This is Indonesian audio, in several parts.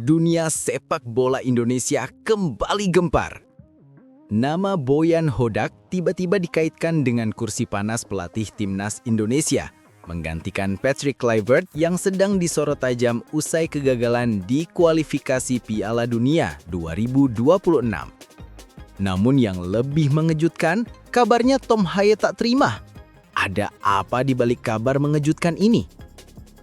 dunia sepak bola Indonesia kembali gempar. Nama Boyan Hodak tiba-tiba dikaitkan dengan kursi panas pelatih timnas Indonesia, menggantikan Patrick Kluivert yang sedang disorot tajam usai kegagalan di kualifikasi Piala Dunia 2026. Namun yang lebih mengejutkan, kabarnya Tom Haye tak terima. Ada apa di balik kabar mengejutkan ini?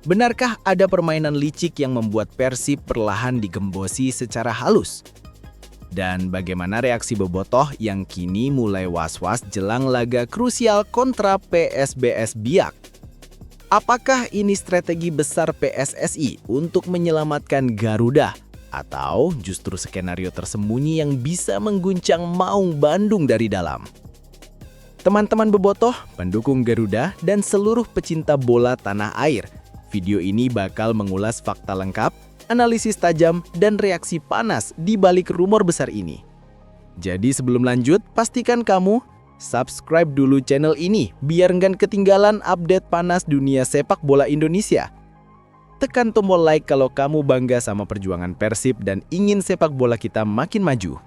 Benarkah ada permainan licik yang membuat Persib perlahan digembosi secara halus? Dan bagaimana reaksi bobotoh yang kini mulai was-was jelang laga krusial kontra PSBS Biak? Apakah ini strategi besar PSSI untuk menyelamatkan Garuda? Atau justru skenario tersembunyi yang bisa mengguncang Maung Bandung dari dalam? Teman-teman bobotoh, pendukung Garuda, dan seluruh pecinta bola tanah air, video ini bakal mengulas fakta lengkap, analisis tajam, dan reaksi panas di balik rumor besar ini. Jadi sebelum lanjut, pastikan kamu subscribe dulu channel ini biar nggak ketinggalan update panas dunia sepak bola Indonesia. Tekan tombol like kalau kamu bangga sama perjuangan Persib dan ingin sepak bola kita makin maju.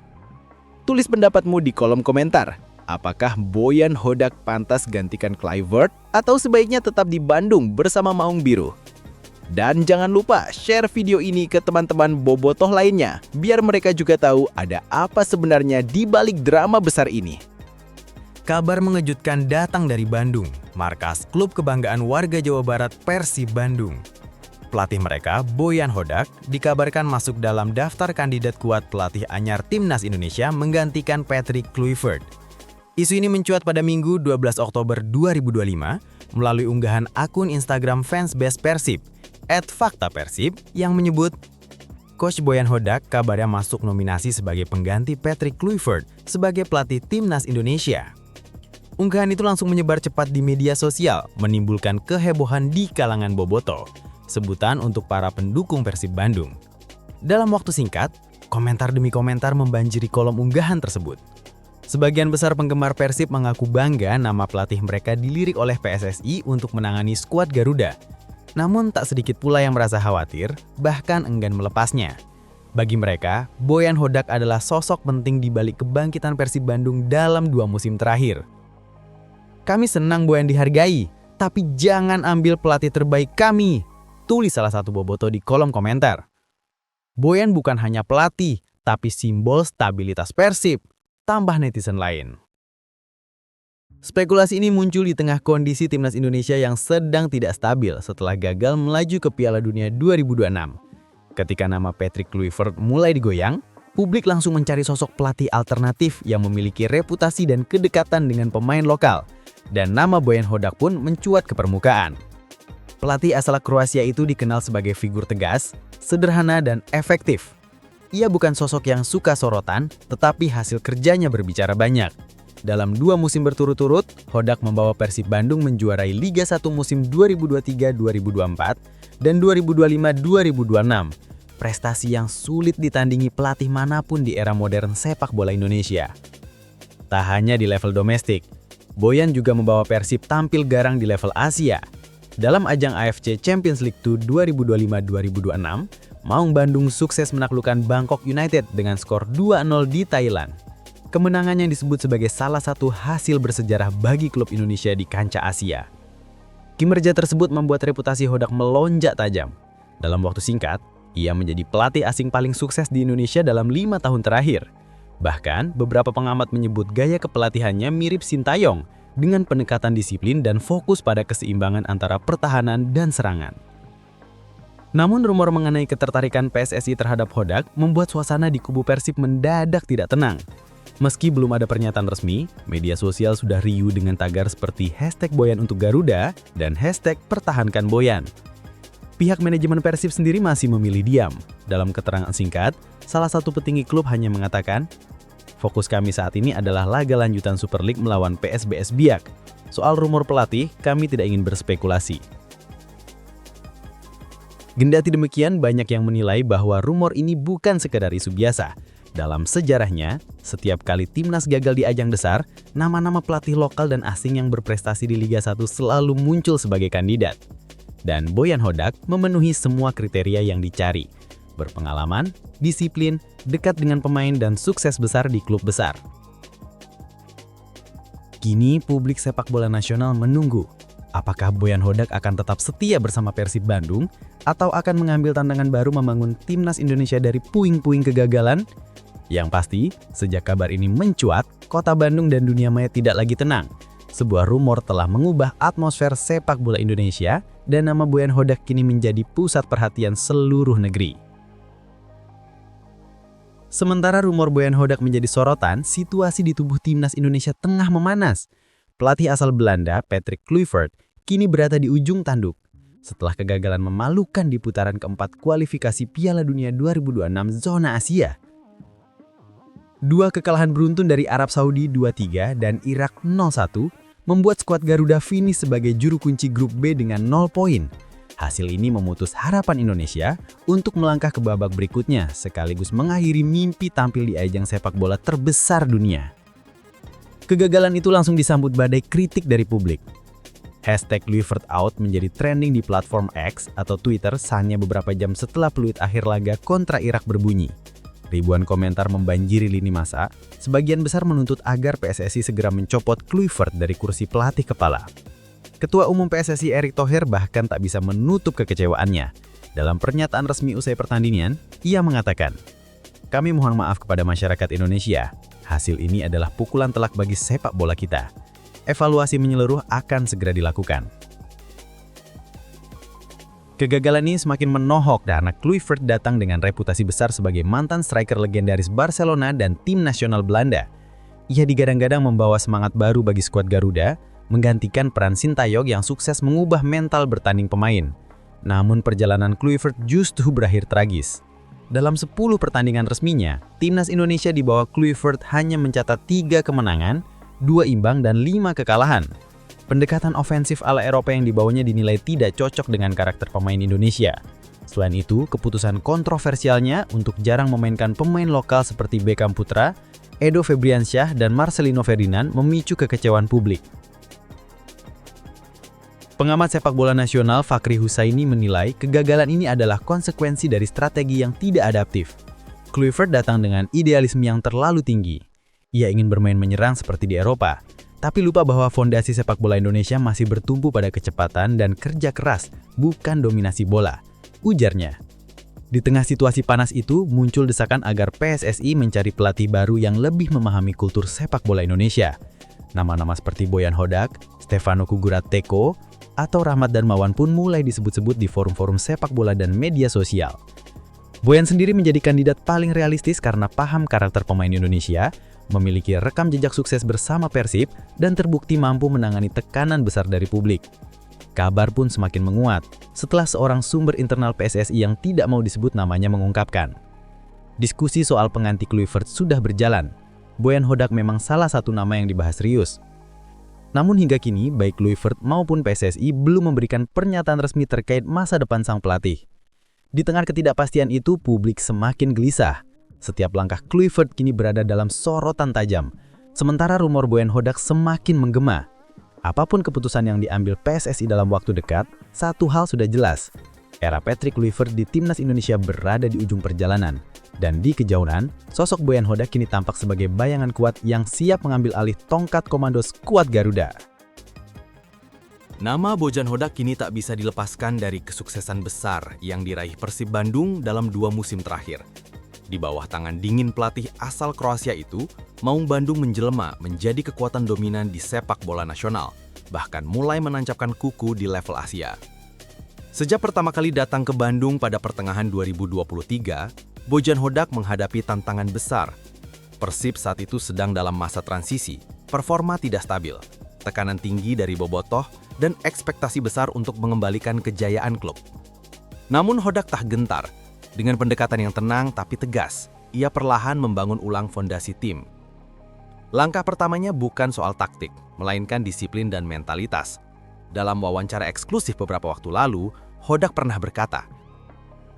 Tulis pendapatmu di kolom komentar. Apakah Boyan Hodak pantas gantikan Kluivert atau sebaiknya tetap di Bandung bersama Maung Biru? Dan jangan lupa share video ini ke teman-teman bobotoh lainnya biar mereka juga tahu ada apa sebenarnya di balik drama besar ini. Kabar mengejutkan datang dari Bandung, markas klub kebanggaan warga Jawa Barat Persib Bandung. Pelatih mereka, Boyan Hodak, dikabarkan masuk dalam daftar kandidat kuat pelatih anyar Timnas Indonesia menggantikan Patrick Kluivert. Isu ini mencuat pada Minggu 12 Oktober 2025 melalui unggahan akun Instagram fansbase Persib, @faktapersib, yang menyebut Coach Boyan Hodak kabarnya masuk nominasi sebagai pengganti Patrick Kluivert sebagai pelatih Timnas Indonesia. Unggahan itu langsung menyebar cepat di media sosial, menimbulkan kehebohan di kalangan bobotoh, sebutan untuk para pendukung Persib Bandung. Dalam waktu singkat, komentar demi komentar membanjiri kolom unggahan tersebut. Sebagian besar penggemar Persib mengaku bangga nama pelatih mereka dilirik oleh PSSI untuk menangani skuad Garuda. Namun tak sedikit pula yang merasa khawatir, bahkan enggan melepasnya. Bagi mereka, Boyan Hodak adalah sosok penting di balik kebangkitan Persib Bandung dalam 2 musim terakhir. Kami senang Boyan dihargai, tapi jangan ambil pelatih terbaik kami, tulis salah satu bobotoh di kolom komentar. Boyan bukan hanya pelatih, tapi simbol stabilitas Persib, tambah netizen lain. Spekulasi ini muncul di tengah kondisi timnas Indonesia yang sedang tidak stabil setelah gagal melaju ke Piala Dunia 2026. Ketika nama Patrick Kluivert mulai digoyang, publik langsung mencari sosok pelatih alternatif yang memiliki reputasi dan kedekatan dengan pemain lokal, dan nama Boyan Hodak pun mencuat ke permukaan. Pelatih asal Kroasia itu dikenal sebagai figur tegas, sederhana, dan efektif. Ia bukan sosok yang suka sorotan, tetapi hasil kerjanya berbicara banyak. Dalam 2 musim berturut-turut, Hodak membawa Persib Bandung menjuarai Liga 1 musim 2023-2024 dan 2025-2026. Prestasi yang sulit ditandingi pelatih manapun di era modern sepak bola Indonesia. Tak hanya di level domestik, Boyan juga membawa Persib tampil garang di level Asia. Dalam ajang AFC Champions League 2 2025-2026, Maung Bandung sukses menaklukkan Bangkok United dengan skor 2-0 di Thailand. Kemenangan yang disebut sebagai salah satu hasil bersejarah bagi klub Indonesia di kancah Asia. Kinerja tersebut membuat reputasi Hodak melonjak tajam. Dalam waktu singkat, ia menjadi pelatih asing paling sukses di Indonesia dalam 5 tahun terakhir. Bahkan, beberapa pengamat menyebut gaya kepelatihannya mirip Sintayong dengan pendekatan disiplin dan fokus pada keseimbangan antara pertahanan dan serangan. Namun rumor mengenai ketertarikan PSSI terhadap Hodak membuat suasana di kubu Persib mendadak tidak tenang. Meski belum ada pernyataan resmi, media sosial sudah riuh dengan tagar seperti #Boyan untuk Garuda dan #Pertahankan Boyan. Pihak manajemen Persib sendiri masih memilih diam. Dalam keterangan singkat, salah satu petinggi klub hanya mengatakan, "Fokus kami saat ini adalah laga lanjutan Super League melawan PSBS Biak. Soal rumor pelatih, kami tidak ingin berspekulasi." Kendati demikian, banyak yang menilai bahwa rumor ini bukan sekedar isu biasa. Dalam sejarahnya, setiap kali timnas gagal di ajang besar, nama-nama pelatih lokal dan asing yang berprestasi di Liga 1 selalu muncul sebagai kandidat. Dan Boyan Hodak memenuhi semua kriteria yang dicari. berpengalaman, disiplin, dekat dengan pemain dan sukses besar di klub besar. Kini publik sepak bola nasional menunggu, apakah Boyan Hodak akan tetap setia bersama Persib Bandung atau akan mengambil tantangan baru membangun timnas Indonesia dari puing-puing kegagalan? Yang pasti, sejak kabar ini mencuat, kota Bandung dan dunia maya tidak lagi tenang. Sebuah rumor telah mengubah atmosfer sepak bola Indonesia dan nama Boyan Hodak kini menjadi pusat perhatian seluruh negeri. Sementara rumor Boyan Hodak menjadi sorotan, situasi di tubuh timnas Indonesia tengah memanas. Pelatih asal Belanda, Patrick Kluivert, kini berada di ujung tanduk. Setelah kegagalan memalukan di putaran keempat kualifikasi Piala Dunia 2026 zona Asia. Dua kekalahan beruntun dari Arab Saudi 2-3 dan Irak 0-1 membuat skuad Garuda finish sebagai juru kunci grup B dengan 0 poin. Hasil ini memutus harapan Indonesia untuk melangkah ke babak berikutnya sekaligus mengakhiri mimpi tampil di ajang sepak bola terbesar dunia. Kegagalan itu langsung disambut badai kritik dari publik. #KluivertOut menjadi trending di platform X atau Twitter hanya beberapa jam setelah peluit akhir laga kontra Irak berbunyi. Ribuan komentar membanjiri lini masa, sebagian besar menuntut agar PSSI segera mencopot Kluivert dari kursi pelatih kepala. Ketua Umum PSSI Erick Thohir bahkan tak bisa menutup kekecewaannya. Dalam pernyataan resmi usai pertandingan, ia mengatakan, "Kami mohon maaf kepada masyarakat Indonesia. Hasil ini adalah pukulan telak bagi sepak bola kita. Evaluasi menyeluruh akan segera dilakukan." Kegagalan ini semakin menohok karena Kluivert datang dengan reputasi besar sebagai mantan striker legendaris Barcelona dan tim nasional Belanda. Ia digadang-gadang membawa semangat baru bagi skuad Garuda, menggantikan peran Sintayong yang sukses mengubah mental bertanding pemain. Namun perjalanan Kluivert justru berakhir tragis. Dalam 10 pertandingan resminya, timnas Indonesia di bawah Kluivert hanya mencatat 3 kemenangan, 2 imbang dan 5 kekalahan. Pendekatan ofensif ala Eropa yang dibawanya dinilai tidak cocok dengan karakter pemain Indonesia. Selain itu, keputusan kontroversialnya untuk jarang memainkan pemain lokal seperti Beckham Putra, Edo Febriansyah, dan Marcelino Ferdinand memicu kekecewaan publik. Pengamat sepak bola nasional Fakhri Husaini menilai kegagalan ini adalah konsekuensi dari strategi yang tidak adaptif. Kluivert datang dengan idealisme yang terlalu tinggi. Ia ingin bermain menyerang seperti di Eropa, tapi lupa bahwa fondasi sepak bola Indonesia masih bertumpu pada kecepatan dan kerja keras, bukan dominasi bola, ujarnya. Di tengah situasi panas itu, muncul desakan agar PSSI mencari pelatih baru yang lebih memahami kultur sepak bola Indonesia. Nama-nama seperti Boyan Hodak, Stefano Cugurateko, atau Rahmat Darmawan pun mulai disebut-sebut di forum-forum sepak bola dan media sosial. Boyan sendiri menjadi kandidat paling realistis karena paham karakter pemain Indonesia, memiliki rekam jejak sukses bersama Persib, dan terbukti mampu menangani tekanan besar dari publik. Kabar pun semakin menguat setelah seorang sumber internal PSSI yang tidak mau disebut namanya mengungkapkan. Diskusi soal pengganti Kluivert sudah berjalan. Boyan Hodak memang salah satu nama yang dibahas serius. Namun hingga kini, baik Kluivert maupun PSSI belum memberikan pernyataan resmi terkait masa depan sang pelatih. Di tengah ketidakpastian itu, publik semakin gelisah. Setiap langkah Kluivert kini berada dalam sorotan tajam, sementara rumor Boyan Hodak semakin menggema. Apapun keputusan yang diambil PSSI dalam waktu dekat, satu hal sudah jelas. Era Patrick Kluivert di timnas Indonesia berada di ujung perjalanan. Dan di kejauhan, sosok Boyan Hodak kini tampak sebagai bayangan kuat yang siap mengambil alih tongkat komando skuad Garuda. Nama Boyan Hodak kini tak bisa dilepaskan dari kesuksesan besar yang diraih Persib Bandung dalam 2 musim terakhir. Di bawah tangan dingin pelatih asal Kroasia itu, Maung Bandung menjelma menjadi kekuatan dominan di sepak bola nasional, bahkan mulai menancapkan kuku di level Asia. Sejak pertama kali datang ke Bandung pada pertengahan 2023, Boyan Hodak menghadapi tantangan besar. Persib saat itu sedang dalam masa transisi, performa tidak stabil, tekanan tinggi dari bobotoh, dan ekspektasi besar untuk mengembalikan kejayaan klub. Namun Hodak tak gentar. Dengan pendekatan yang tenang tapi tegas, ia perlahan membangun ulang fondasi tim. Langkah pertamanya bukan soal taktik, melainkan disiplin dan mentalitas. Dalam wawancara eksklusif beberapa waktu lalu, Hodak pernah berkata,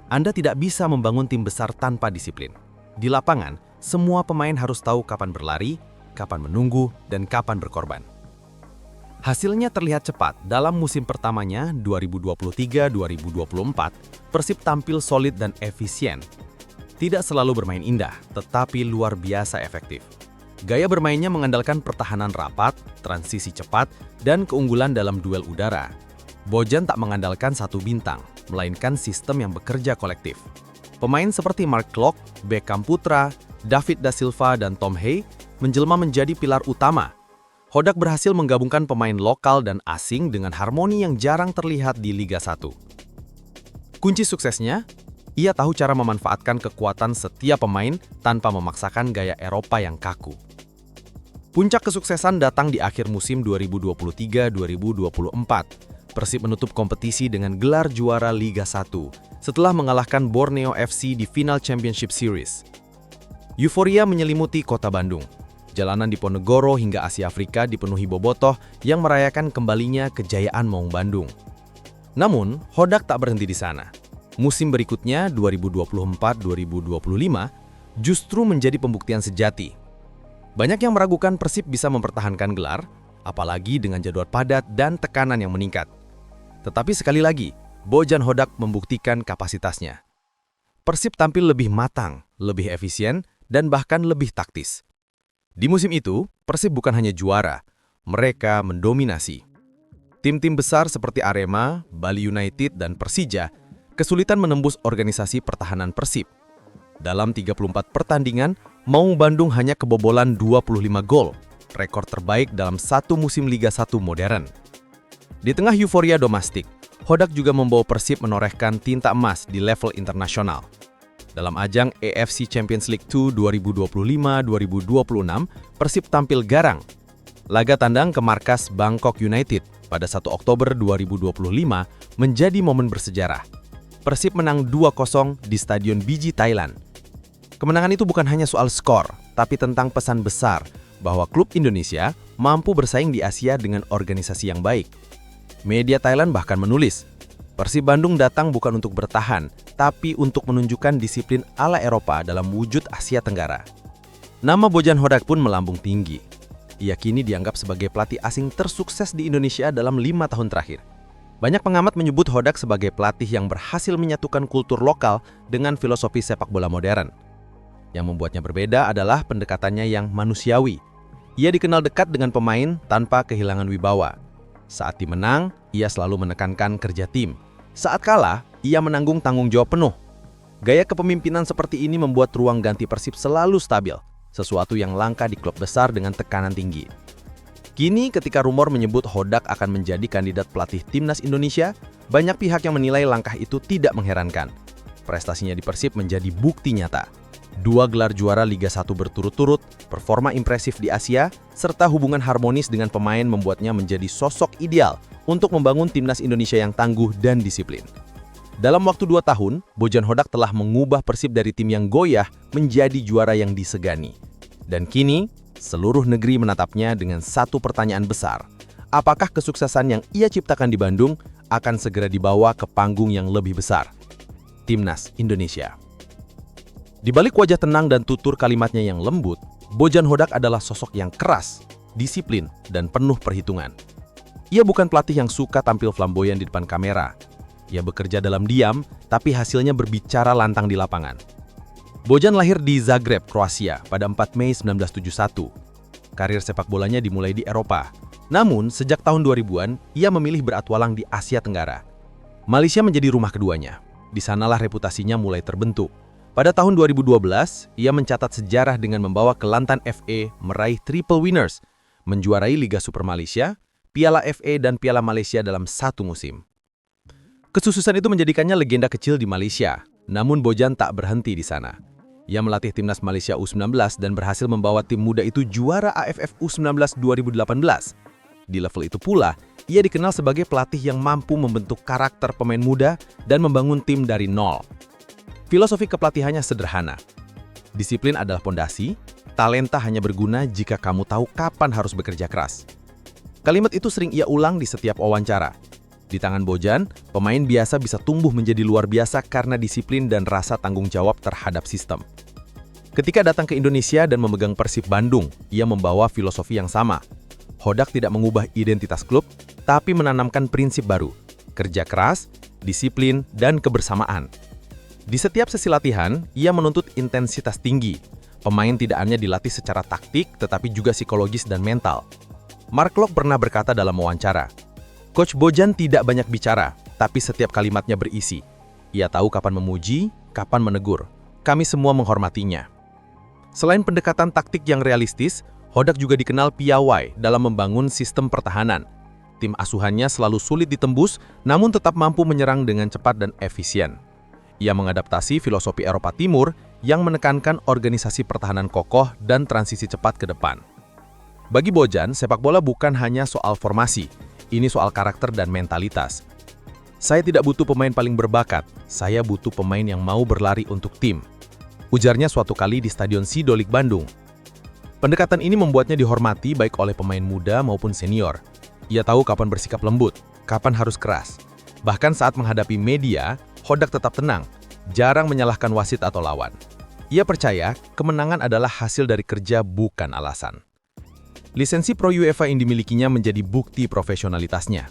"Anda tidak bisa membangun tim besar tanpa disiplin. Di lapangan, semua pemain harus tahu kapan berlari, kapan menunggu, dan kapan berkorban." Hasilnya terlihat cepat. Dalam musim pertamanya 2023-2024, Persib tampil solid dan efisien. Tidak selalu bermain indah, tetapi luar biasa efektif. Gaya bermainnya mengandalkan pertahanan rapat, transisi cepat, dan keunggulan dalam duel udara. Bojan tak mengandalkan satu bintang, melainkan sistem yang bekerja kolektif. Pemain seperti Mark Klok, Beckham Putra, David Da Silva, dan Tom Hay menjelma menjadi pilar utama. Hodak berhasil menggabungkan pemain lokal dan asing dengan harmoni yang jarang terlihat di Liga 1. Kunci suksesnya, ia tahu cara memanfaatkan kekuatan setiap pemain tanpa memaksakan gaya Eropa yang kaku. Puncak kesuksesan datang di akhir musim 2023-2024. Persib menutup kompetisi dengan gelar juara Liga 1 setelah mengalahkan Borneo FC di final Championship Series. Euforia menyelimuti kota Bandung. Jalanan di Ponegoro hingga Asia Afrika dipenuhi bobotoh yang merayakan kembalinya kejayaan Maung Bandung. Namun, Hodak tak berhenti di sana. Musim berikutnya, 2024-2025, justru menjadi pembuktian sejati. Banyak yang meragukan Persib bisa mempertahankan gelar, apalagi dengan jadwal padat dan tekanan yang meningkat. Tetapi sekali lagi, Bojan Hodak membuktikan kapasitasnya. Persib tampil lebih matang, lebih efisien, dan bahkan lebih taktis. Di musim itu, Persib bukan hanya juara, mereka mendominasi. Tim-tim besar seperti Arema, Bali United, dan Persija kesulitan menembus organisasi pertahanan Persib. Dalam 34 pertandingan, Maung Bandung hanya kebobolan 25 gol, rekor terbaik dalam satu musim Liga 1 modern. Di tengah euforia domestik, Hodak juga membawa Persib menorehkan tinta emas di level internasional. Dalam ajang AFC Champions League 2 2025-2026, Persib tampil garang. Laga tandang ke markas Bangkok United pada 1 Oktober 2025 menjadi momen bersejarah. Persib menang 2-0 di Stadion Biji, Thailand. Kemenangan itu bukan hanya soal skor, tapi tentang pesan besar bahwa klub Indonesia mampu bersaing di Asia dengan organisasi yang baik. Media Thailand bahkan menulis, Persib Bandung datang bukan untuk bertahan, tapi untuk menunjukkan disiplin ala Eropa dalam wujud Asia Tenggara. Nama Bojan Hodak pun melambung tinggi. Ia kini dianggap sebagai pelatih asing tersukses di Indonesia dalam 5 tahun terakhir. Banyak pengamat menyebut Hodak sebagai pelatih yang berhasil menyatukan kultur lokal dengan filosofi sepak bola modern. Yang membuatnya berbeda adalah pendekatannya yang manusiawi. Ia dikenal dekat dengan pemain tanpa kehilangan wibawa. Saat tim menang, ia selalu menekankan kerja tim. Saat kalah, ia menanggung tanggung jawab penuh. Gaya kepemimpinan seperti ini membuat ruang ganti Persib selalu stabil, sesuatu yang langka di klub besar dengan tekanan tinggi. Kini ketika rumor menyebut Hodak akan menjadi kandidat pelatih timnas Indonesia, banyak pihak yang menilai langkah itu tidak mengherankan. Prestasinya di Persib menjadi bukti nyata. 2 gelar juara Liga 1 berturut-turut, performa impresif di Asia, serta hubungan harmonis dengan pemain membuatnya menjadi sosok ideal untuk membangun timnas Indonesia yang tangguh dan disiplin. Dalam waktu 2 tahun, Bojan Hodak telah mengubah Persib dari tim yang goyah menjadi juara yang disegani. Dan kini, seluruh negeri menatapnya dengan satu pertanyaan besar. Apakah kesuksesan yang ia ciptakan di Bandung akan segera dibawa ke panggung yang lebih besar? Timnas Indonesia. Di balik wajah tenang dan tutur kalimatnya yang lembut, Bojan Hodak adalah sosok yang keras, disiplin, dan penuh perhitungan. Ia bukan pelatih yang suka tampil flamboyan di depan kamera. Ia bekerja dalam diam, tapi hasilnya berbicara lantang di lapangan. Bojan lahir di Zagreb, Kroasia pada 4 Mei 1971. Karir sepak bolanya dimulai di Eropa. Namun, sejak tahun 2000-an, ia memilih beratualang di Asia Tenggara. Malaysia menjadi rumah keduanya. Di sanalah reputasinya mulai terbentuk. Pada tahun 2012, ia mencatat sejarah dengan membawa Kelantan FA meraih triple winners, menjuarai Liga Super Malaysia, Piala FA dan Piala Malaysia dalam satu musim. Kesuksesan itu menjadikannya legenda kecil di Malaysia, namun Bojan tak berhenti di sana. Ia melatih timnas Malaysia U19 dan berhasil membawa tim muda itu juara AFF U19 2018. Di level itu pula, ia dikenal sebagai pelatih yang mampu membentuk karakter pemain muda dan membangun tim dari nol. Filosofi kepelatihannya sederhana. Disiplin adalah pondasi, talenta hanya berguna jika kamu tahu kapan harus bekerja keras. Kalimat itu sering ia ulang di setiap wawancara. Di tangan Bojan, pemain biasa bisa tumbuh menjadi luar biasa karena disiplin dan rasa tanggung jawab terhadap sistem. Ketika datang ke Indonesia dan memegang Persib Bandung, ia membawa filosofi yang sama. Hodak tidak mengubah identitas klub, tapi menanamkan prinsip baru, kerja keras, disiplin, dan kebersamaan. Di setiap sesi latihan, ia menuntut intensitas tinggi. Pemain tidak hanya dilatih secara taktik, tetapi juga psikologis dan mental. Mark Locke pernah berkata dalam wawancara, "Coach Bojan tidak banyak bicara, tapi setiap kalimatnya berisi. Ia tahu kapan memuji, kapan menegur. Kami semua menghormatinya." Selain pendekatan taktik yang realistis, Hodak juga dikenal piawai dalam membangun sistem pertahanan. Tim asuhannya selalu sulit ditembus, namun tetap mampu menyerang dengan cepat dan efisien. Ia mengadaptasi filosofi Eropa Timur yang menekankan organisasi pertahanan kokoh dan transisi cepat ke depan. Bagi Bojan, sepak bola bukan hanya soal formasi, ini soal karakter dan mentalitas. "Saya tidak butuh pemain paling berbakat, saya butuh pemain yang mau berlari untuk tim," ujarnya suatu kali di Stadion Sidolik Bandung. Pendekatan ini membuatnya dihormati baik oleh pemain muda maupun senior. Ia tahu kapan bersikap lembut, kapan harus keras. Bahkan saat menghadapi media, Hodak tetap tenang, jarang menyalahkan wasit atau lawan. Ia percaya kemenangan adalah hasil dari kerja bukan alasan. Lisensi Pro UEFA yang dimilikinya menjadi bukti profesionalitasnya.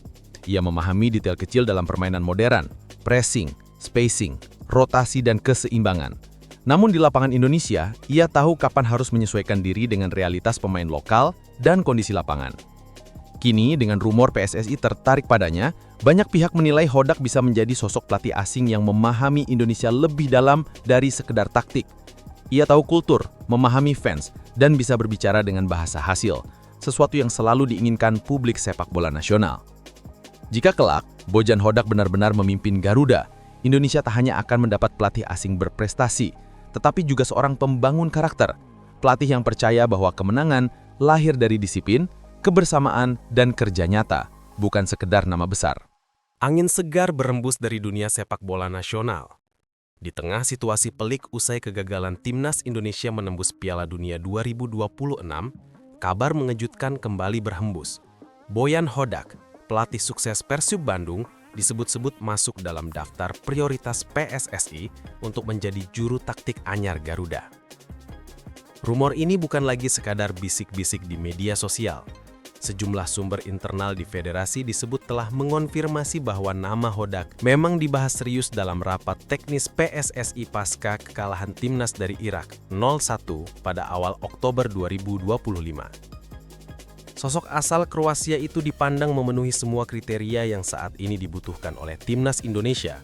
Ia memahami detail kecil dalam permainan modern, pressing, spacing, rotasi, dan keseimbangan. Namun di lapangan Indonesia, ia tahu kapan harus menyesuaikan diri dengan realitas pemain lokal dan kondisi lapangan. Kini, dengan rumor PSSI tertarik padanya, banyak pihak menilai Hodak bisa menjadi sosok pelatih asing yang memahami Indonesia lebih dalam dari sekedar taktik. Ia tahu kultur, memahami fans, dan bisa berbicara dengan bahasa hasil, sesuatu yang selalu diinginkan publik sepak bola nasional. Jika kelak, Bojan Hodak benar-benar memimpin Garuda, Indonesia tak hanya akan mendapat pelatih asing berprestasi, tetapi juga seorang pembangun karakter, pelatih yang percaya bahwa kemenangan lahir dari disiplin, kebersamaan, dan kerja nyata, bukan sekedar nama besar. Angin segar berembus dari dunia sepak bola nasional. Di tengah situasi pelik usai kegagalan Timnas Indonesia menembus Piala Dunia 2026, kabar mengejutkan kembali berhembus. Boyan Hodak, pelatih sukses Persib Bandung, disebut-sebut masuk dalam daftar prioritas PSSI untuk menjadi juru taktik anyar Garuda. Rumor ini bukan lagi sekadar bisik-bisik di media sosial. Sejumlah sumber internal di federasi disebut telah mengonfirmasi bahwa nama Hodak memang dibahas serius dalam rapat teknis PSSI pasca kekalahan Timnas dari Irak 0-1 pada awal Oktober 2025. Sosok asal Kroasia itu dipandang memenuhi semua kriteria yang saat ini dibutuhkan oleh Timnas Indonesia.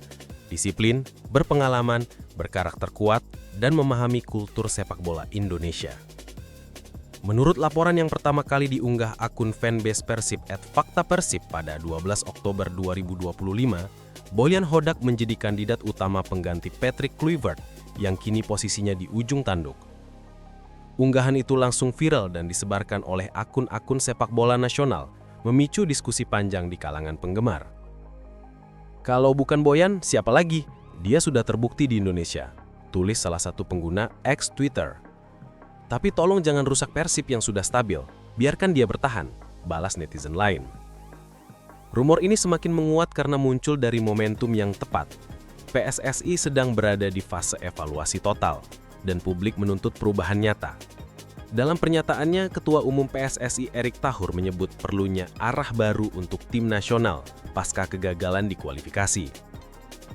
Disiplin, berpengalaman, berkarakter kuat, dan memahami kultur sepak bola Indonesia. Menurut laporan yang pertama kali diunggah akun fanbase Persib @faktapersib pada 12 Oktober 2025, Boyan Hodak menjadi kandidat utama pengganti Patrick Kluivert yang kini posisinya di ujung tanduk. Unggahan itu langsung viral dan disebarkan oleh akun-akun sepak bola nasional, memicu diskusi panjang di kalangan penggemar. Kalau bukan Boyan, siapa lagi? Dia sudah terbukti di Indonesia, tulis salah satu pengguna X Twitter. Tapi tolong jangan rusak Persib yang sudah stabil, biarkan dia bertahan, balas netizen lain. Rumor ini semakin menguat karena muncul dari momentum yang tepat. PSSI sedang berada di fase evaluasi total, dan publik menuntut perubahan nyata. Dalam pernyataannya, Ketua Umum PSSI Erick Thohir menyebut perlunya arah baru untuk tim nasional pasca kegagalan di kualifikasi.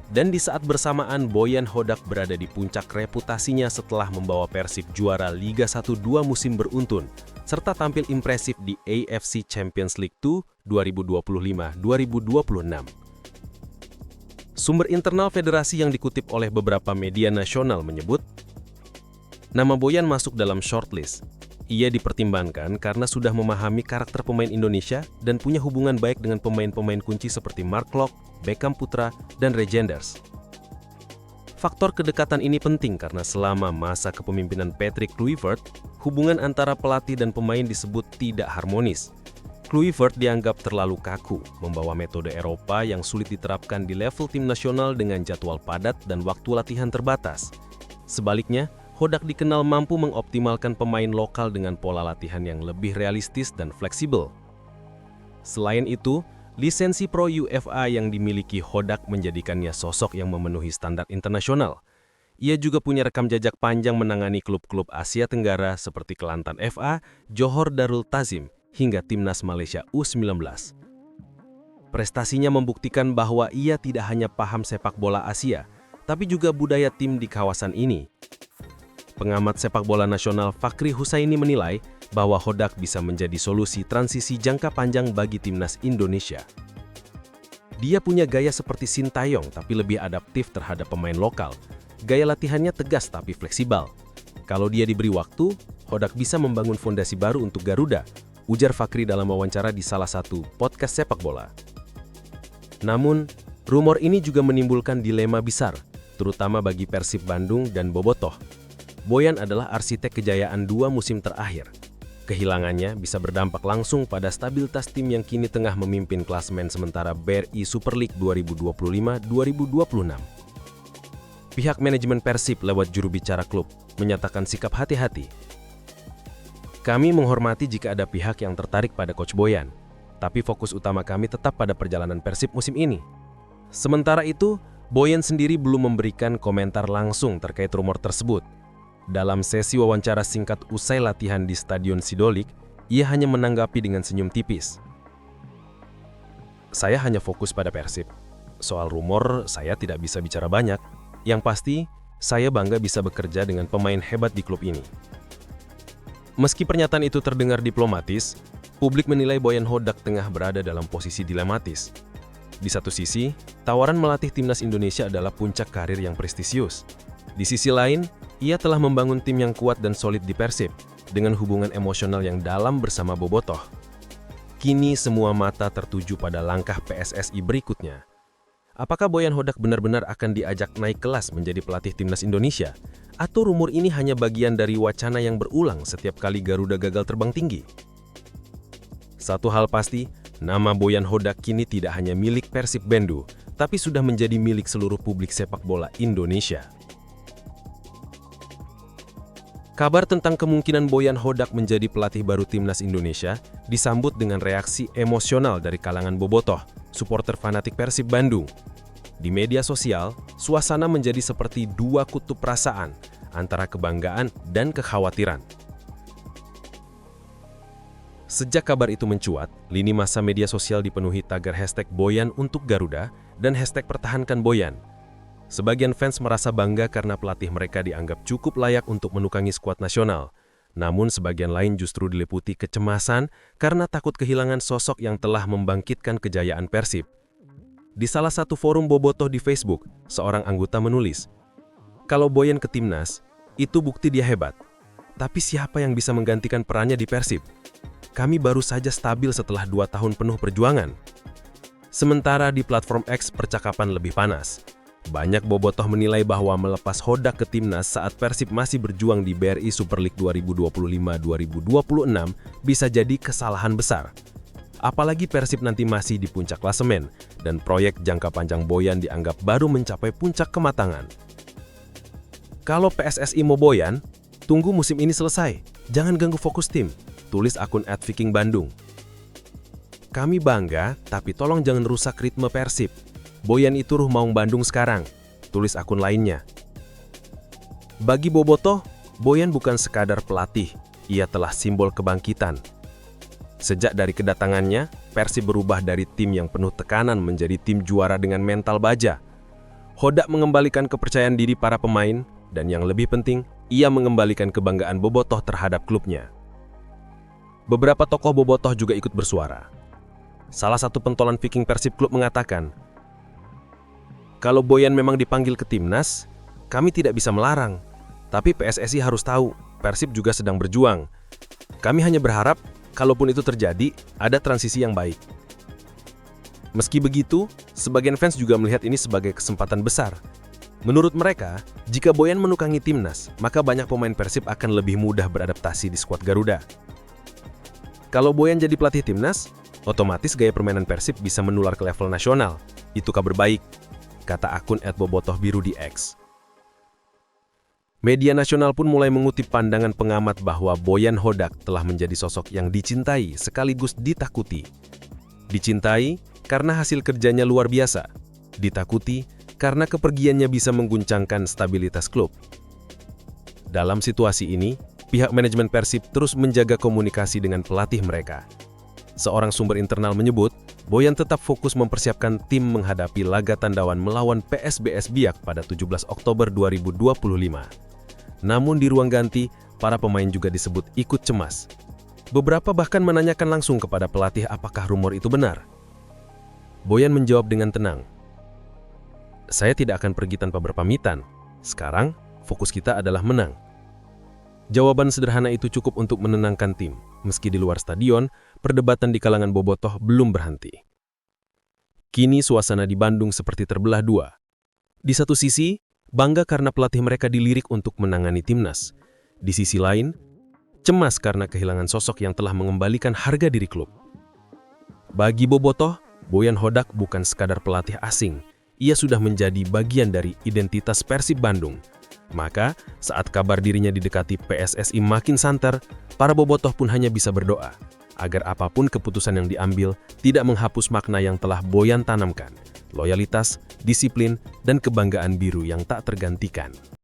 Dan di saat bersamaan, Boyan Hodak berada di puncak reputasinya setelah membawa Persib juara Liga 1 2 musim beruntun, serta tampil impresif di AFC Champions League 2 2025-2026. Sumber internal federasi yang dikutip oleh beberapa media nasional menyebut, nama Boyan masuk dalam shortlist. Ia dipertimbangkan karena sudah memahami karakter pemain Indonesia dan punya hubungan baik dengan pemain-pemain kunci seperti Mark Locke, Beckham Putra, dan Regenders. Faktor kedekatan ini penting karena selama masa kepemimpinan Patrick Kluivert, hubungan antara pelatih dan pemain disebut tidak harmonis. Kluivert dianggap terlalu kaku, membawa metode Eropa yang sulit diterapkan di level tim nasional dengan jadwal padat dan waktu latihan terbatas. Sebaliknya, Hodak dikenal mampu mengoptimalkan pemain lokal dengan pola latihan yang lebih realistis dan fleksibel. Selain itu, lisensi Pro UEFA yang dimiliki Hodak menjadikannya sosok yang memenuhi standar internasional. Ia juga punya rekam jejak panjang menangani klub-klub Asia Tenggara seperti Kelantan FA, Johor Darul Tazim, hingga timnas Malaysia U19. Prestasinya membuktikan bahwa ia tidak hanya paham sepak bola Asia, tapi juga budaya tim di kawasan ini. Pengamat sepak bola nasional Fakhri Husaini menilai bahwa Hodak bisa menjadi solusi transisi jangka panjang bagi timnas Indonesia. Dia punya gaya seperti Sintayong tapi lebih adaptif terhadap pemain lokal. Gaya latihannya tegas tapi fleksibel. Kalau dia diberi waktu, Hodak bisa membangun fondasi baru untuk Garuda, ujar Fakhri dalam wawancara di salah satu podcast sepak bola. Namun, rumor ini juga menimbulkan dilema besar, terutama bagi Persib Bandung dan Bobotoh. Boyan adalah arsitek kejayaan 2 musim terakhir. Kehilangannya bisa berdampak langsung pada stabilitas tim yang kini tengah memimpin klasemen sementara BRI Super League 2025-2026. Pihak manajemen Persib lewat juru bicara klub menyatakan sikap hati-hati. Kami menghormati jika ada pihak yang tertarik pada Coach Boyan, tapi fokus utama kami tetap pada perjalanan Persib musim ini. Sementara itu, Boyan sendiri belum memberikan komentar langsung terkait rumor tersebut. Dalam sesi wawancara singkat usai latihan di Stadion Sidolik, ia hanya menanggapi dengan senyum tipis. Saya hanya fokus pada Persib. Soal rumor, saya tidak bisa bicara banyak. Yang pasti, saya bangga bisa bekerja dengan pemain hebat di klub ini. Meski pernyataan itu terdengar diplomatis, publik menilai Boyan Hodak tengah berada dalam posisi dilematis. Di satu sisi, tawaran melatih timnas Indonesia adalah puncak karir yang prestisius. Di sisi lain, ia telah membangun tim yang kuat dan solid di Persib, dengan hubungan emosional yang dalam bersama Bobotoh. Kini semua mata tertuju pada langkah PSSI berikutnya. Apakah Boyan Hodak benar-benar akan diajak naik kelas menjadi pelatih timnas Indonesia? Atau rumor ini hanya bagian dari wacana yang berulang setiap kali Garuda gagal terbang tinggi? Satu hal pasti, nama Boyan Hodak kini tidak hanya milik Persib Bandung, tapi sudah menjadi milik seluruh publik sepak bola Indonesia. Kabar tentang kemungkinan Boyan Hodak menjadi pelatih baru timnas Indonesia disambut dengan reaksi emosional dari kalangan Bobotoh, supporter fanatik Persib Bandung. Di media sosial, suasana menjadi seperti 2 kutub perasaan antara kebanggaan dan kekhawatiran. Sejak kabar itu mencuat, lini massa media sosial dipenuhi tagar hashtag Boyan untuk Garuda dan hashtag Pertahankan Boyan. Sebagian fans merasa bangga karena pelatih mereka dianggap cukup layak untuk menukangi skuad nasional. Namun sebagian lain justru diliputi kecemasan karena takut kehilangan sosok yang telah membangkitkan kejayaan Persib. Di salah satu forum Bobotoh di Facebook, seorang anggota menulis, "Kalau Boyan ke timnas, itu bukti dia hebat. Tapi siapa yang bisa menggantikan perannya di Persib? Kami baru saja stabil setelah 2 tahun penuh perjuangan." Sementara di platform X percakapan lebih panas. Banyak Bobotoh menilai bahwa melepas Hodak ke timnas saat Persib masih berjuang di BRI Super League 2025-2026 bisa jadi kesalahan besar. Apalagi Persib nanti masih di puncak klasemen, dan proyek jangka panjang Boyan dianggap baru mencapai puncak kematangan. Kalau PSSI mau Boyan, tunggu musim ini selesai. Jangan ganggu fokus tim, tulis akun @vikingbandung. Kami bangga, tapi tolong jangan rusak ritme Persib. Boyan itu ruh Maung Bandung sekarang, tulis akun lainnya. Bagi Bobotoh, Boyan bukan sekadar pelatih, ia telah simbol kebangkitan. Sejak dari kedatangannya, Persib berubah dari tim yang penuh tekanan menjadi tim juara dengan mental baja. Hodak mengembalikan kepercayaan diri para pemain, dan yang lebih penting, ia mengembalikan kebanggaan Bobotoh terhadap klubnya. Beberapa tokoh Bobotoh juga ikut bersuara. Salah satu pentolan Viking Persib Klub mengatakan, "Kalau Boyan memang dipanggil ke timnas, kami tidak bisa melarang. Tapi PSSI harus tahu, Persib juga sedang berjuang. Kami hanya berharap, kalaupun itu terjadi, ada transisi yang baik." Meski begitu, sebagian fans juga melihat ini sebagai kesempatan besar. Menurut mereka, jika Boyan menukangi timnas, maka banyak pemain Persib akan lebih mudah beradaptasi di skuad Garuda. Kalau Boyan jadi pelatih timnas, otomatis gaya permainan Persib bisa menular ke level nasional. Itu kabar baik, kata akun @bobotoh biru di X. Media nasional pun mulai mengutip pandangan pengamat bahwa Boyan Hodak telah menjadi sosok yang dicintai sekaligus ditakuti. Dicintai karena hasil kerjanya luar biasa, ditakuti karena kepergiannya bisa mengguncangkan stabilitas klub. Dalam situasi ini, pihak manajemen Persib terus menjaga komunikasi dengan pelatih mereka, Seorang sumber internal menyebut, Boyan tetap fokus mempersiapkan tim menghadapi laga tandawan melawan PSBS Biak pada 17 Oktober 2025. Namun di ruang ganti, para pemain juga disebut ikut cemas. Beberapa bahkan menanyakan langsung kepada pelatih apakah rumor itu benar. Boyan menjawab dengan tenang, "Saya tidak akan pergi tanpa berpamitan. Sekarang, fokus kita adalah menang." Jawaban sederhana itu cukup untuk menenangkan tim. Meski di luar stadion, perdebatan di kalangan bobotoh belum berhenti. Kini suasana di Bandung seperti terbelah dua. Di satu sisi, bangga karena pelatih mereka dilirik untuk menangani timnas. Di sisi lain, cemas karena kehilangan sosok yang telah mengembalikan harga diri klub. Bagi bobotoh, Boyan Hodak bukan sekadar pelatih asing. Ia sudah menjadi bagian dari identitas Persib Bandung. Maka, saat kabar dirinya didekati PSSI makin santer, para bobotoh pun hanya bisa berdoa agar apapun keputusan yang diambil tidak menghapus makna yang telah Boyan tanamkan, loyalitas, disiplin, dan kebanggaan biru yang tak tergantikan.